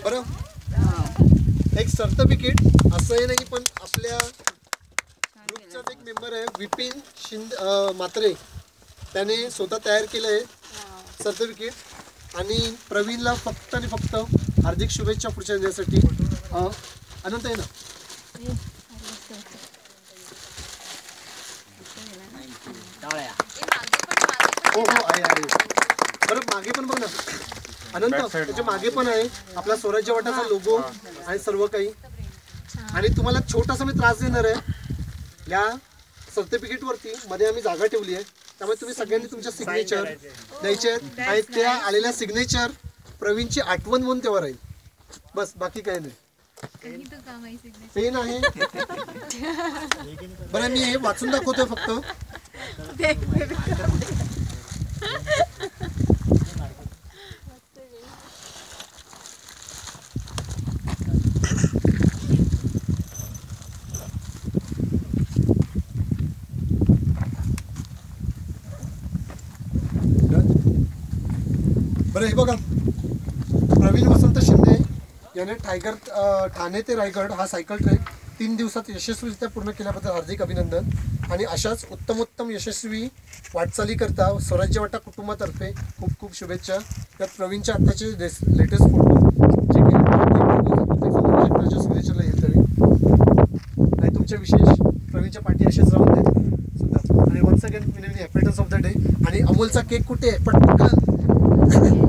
बरं, एक सर्टिफिकेट असंही नाही पण आपल्या ग्रुपचाच एक मेंबर आहे विपिन म्हात्रे, त्याने स्वतः तयार केलं आहे सर्टिफिकेट. आणि प्रवीणला फक्त आणि फक्त हार्दिक शुभेच्छा पुढच्या दिवसासाठी. अनंत आहे ना? हो हो आहे आहे. बरं मागे पण बघ ना अनंत, त्याच्या मागे पण आहे आपला स्वराज्य वाटाचा लोगो आणि सर्व काही. आणि तुम्हाला छोटासा मी त्रास देणार आहे, या सर्टिफिकेट वरती मध्ये आम्ही जागा ठेवली आहे, त्यामुळे तुम्ही सगळ्यांनी तुमच्या सिग्नेचर द्यायचे आहेत. आणि त्या आलेल्या सिग्नेचर प्रवीणची आठवण म्हणून तेव्हा राहील, बस बाकी काही नाही. पेन आहे. बरं मी हे वाचून दाखवतोय फक्त. बरं हे बघा, प्रवीण वसंत शिंदे याने ठाणे ते रायगड हा सायकल ट्रेक 3 दिवसात यशस्वीरित्या पूर्ण केल्याबद्दल हार्दिक अभिनंदन. आणि अशाच उत्तमोत्तम यशस्वी वाटचाली करता स्वराज्य वाटा कुटुंबातर्फे खूप खूप शुभेच्छा. त्यात प्रवीणच्या आत्ताचे लेटेस्ट फोटो जे शुभेच्छाला येत आहे आणि तुमचे विशेष प्रवीणच्या पाठी असेच राहून देत सुद्धा. आणि once again happy returns of the day. आणि अमोलचा केक कुठे आहे पटकन?